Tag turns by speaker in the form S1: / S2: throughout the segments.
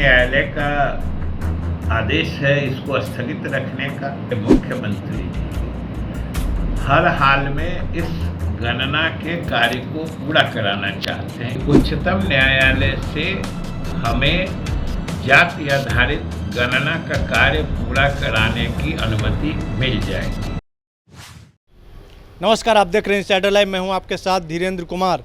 S1: न्यायालय का आदेश है इसको स्थगित रखने का। मुख्यमंत्री हर हाल में इस गणना के कार्य को पूरा कराना चाहते हैं। उच्चतम न्यायालय से हमें जाति आधारित गणना का कार्य पूरा कराने की अनुमति मिल जाएगी।
S2: नमस्कार, आप देख रहे हैं इनसाइडर लाइव। मैं हूं आपके साथ धीरेन्द्र कुमार।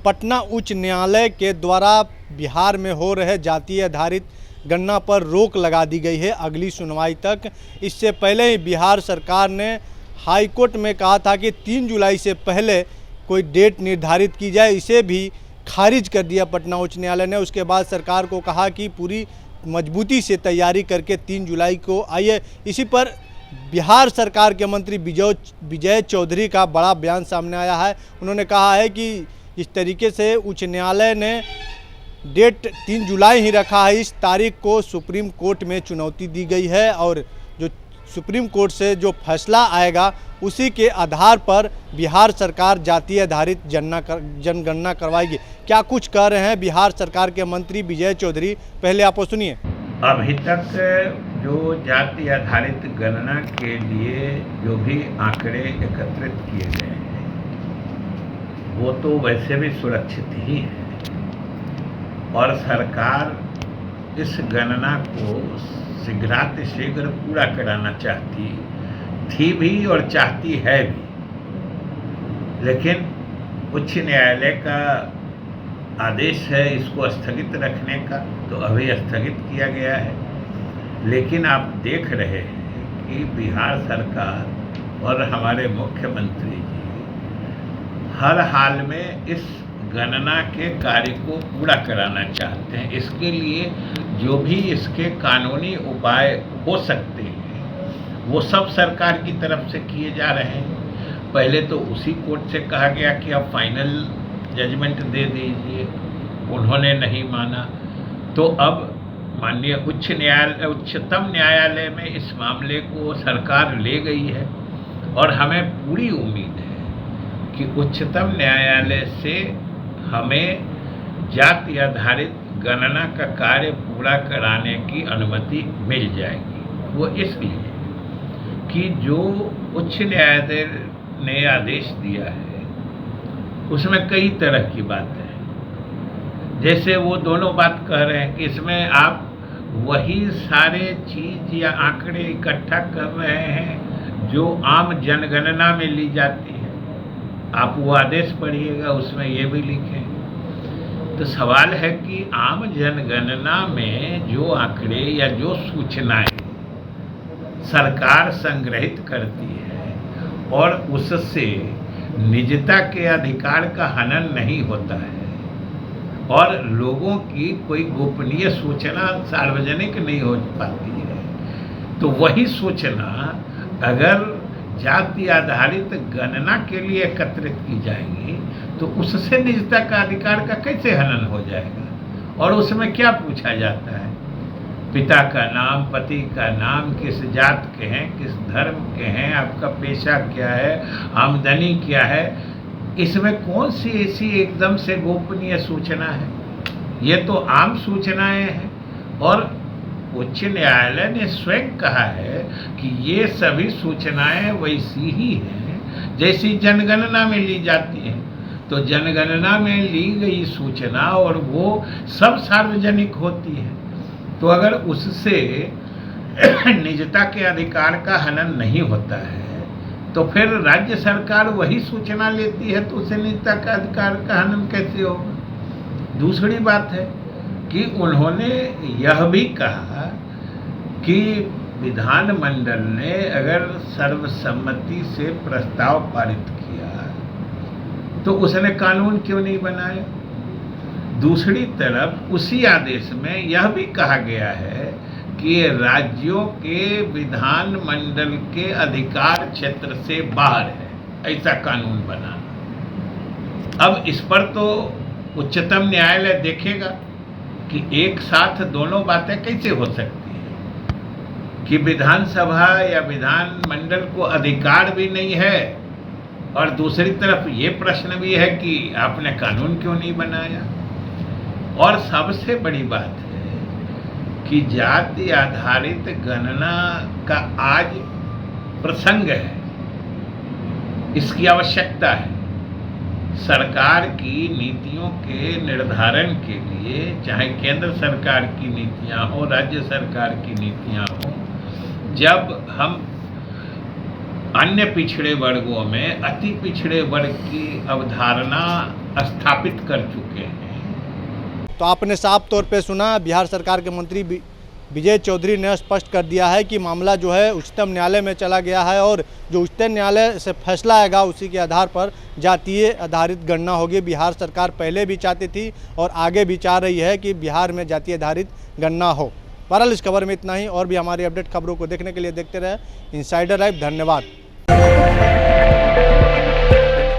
S2: पटना उच्च न्यायालय के द्वारा बिहार में हो रहे जातीय आधारित गणना पर रोक लगा दी गई है अगली सुनवाई तक। इससे पहले ही बिहार सरकार ने हाई कोर्ट में कहा था कि 3 जुलाई से पहले कोई डेट निर्धारित की जाए, इसे भी खारिज कर दिया पटना उच्च न्यायालय ने। उसके बाद सरकार को कहा कि पूरी मजबूती से तैयारी करके 3 जुलाई को आइए। इसी पर बिहार सरकार के मंत्री विजय चौधरी का बड़ा बयान सामने आया है। उन्होंने कहा है कि इस तरीके से उच्च न्यायालय ने डेट 3 जुलाई ही रखा है, इस तारीख को सुप्रीम कोर्ट में चुनौती दी गई है और जो सुप्रीम कोर्ट से जो फैसला आएगा उसी के आधार पर बिहार सरकार जातीय आधारित जनगणना करवाएगी। क्या कुछ कह रहे हैं बिहार सरकार के मंत्री विजय चौधरी, पहले आप सुनिए।
S1: अभी तक जो जाति आधारित गणना के लिए जो भी आंकड़े एकत्रित किए गए हैं वो तो वैसे भी सुरक्षित ही है और सरकार इस गणना को शीघ्रातिशीघ्र पूरा कराना चाहती थी भी और चाहती है भी, लेकिन उच्च न्यायालय का आदेश है इसको स्थगित रखने का, तो अभी स्थगित किया गया है। लेकिन आप देख रहे हैं कि बिहार सरकार और हमारे मुख्यमंत्री जी हर हाल में इस गणना के कार्य को पूरा कराना चाहते हैं। इसके लिए जो भी इसके कानूनी उपाय हो सकते हैं वो सब सरकार की तरफ से किए जा रहे हैं। पहले तो उसी कोर्ट से कहा गया कि आप फाइनल जजमेंट दे दीजिए, उन्होंने नहीं माना, तो अब माननीय उच्चतम न्यायालय में इस मामले को सरकार ले गई है और हमें पूरी उम्मीद है कि उच्चतम न्यायालय से हमें जाति आधारित गणना का कार्य पूरा कराने की अनुमति मिल जाएगी। वो इसलिए कि जो उच्च न्यायालय ने आदेश दिया है उसमें कई तरह की बातें हैं। जैसे वो दोनों बात कह रहे हैं कि इसमें आप वही सारे चीज़ या आंकड़े इकट्ठा कर रहे हैं जो आम जनगणना में ली जाती है। आप वो आदेश पढ़िएगा, उसमें ये भी लिखे। तो सवाल है कि आम जनगणना में जो आंकड़े या जो सूचनाएं सरकार संग्रहित करती है और उससे निजता के अधिकार का हनन नहीं होता है और लोगों की कोई गोपनीय सूचना सार्वजनिक नहीं हो पाती है, तो वही सूचना अगर जाति आधारित गणना के लिए एकत्रित की जाएगी तो उससे निजता का अधिकार का कैसे हनन हो जाएगा। और उसमें क्या पूछा जाता है? पिता का नाम, पति का नाम, किस जात के हैं, किस धर्म के हैं, आपका पेशा क्या है, आमदनी क्या है। इसमें कौन सी ऐसी एकदम से गोपनीय सूचना है? ये तो आम सूचनाएं हैं और उच्च न्यायालय ने स्वयं कहा है कि ये सभी सूचनाएं वैसी ही हैं जैसी जनगणना में ली जाती हैं। तो जनगणना में ली गई सूचना और वो सब सार्वजनिक होती है, तो अगर उससे निजता के अधिकार का हनन नहीं होता है तो फिर राज्य सरकार वही सूचना लेती है तो उसे निजता का अधिकार का हनन कैसे होगा। दूसरी बात है कि उन्होंने यह भी कहा कि विधानमंडल ने अगर सर्वसम्मति से प्रस्ताव पारित किया तो उसने कानून क्यों नहीं बनाया। दूसरी तरफ उसी आदेश में यह भी कहा गया है कि राज्यों के विधानमंडल के अधिकार क्षेत्र से बाहर है, ऐसा कानून बनाना। अब इस पर तो उच्चतम न्यायालय देखेगा कि एक साथ दोनों बातें कैसे हो सकती हैं कि विधानसभा या विधानमंडल को अधिकार भी नहीं है और दूसरी तरफ ये प्रश्न भी है कि आपने कानून क्यों नहीं बनाया। और सबसे बड़ी बात है कि जाति आधारित गणना का आज प्रसंग है, इसकी आवश्यकता है। सरकार की नीतियों के निर्धारण के लिए, चाहे केंद्र सरकार की नीतियां हो, राज्य सरकार की नीतियां हो, जब हम अन्य पिछड़े वर्गों में अति पिछड़े वर्ग की अवधारणा स्थापित कर चुके हैं।
S2: तो आपने साफ तौर पे सुना, बिहार सरकार के मंत्री विजय चौधरी ने स्पष्ट कर दिया है कि मामला जो है उच्चतम न्यायालय में चला गया है और जो उच्चतम न्यायालय से फैसला आएगा उसी के आधार पर जातीय आधारित गणना होगी। बिहार सरकार पहले भी चाहती थी और आगे भी चाह रही है कि बिहार में जातीय आधारित गणना हो। बहरहाल इस खबर में इतना ही। और भी हमारी अपडेट खबरों को देखने के लिए देखते रहे इनसाइडर लाइव। धन्यवाद।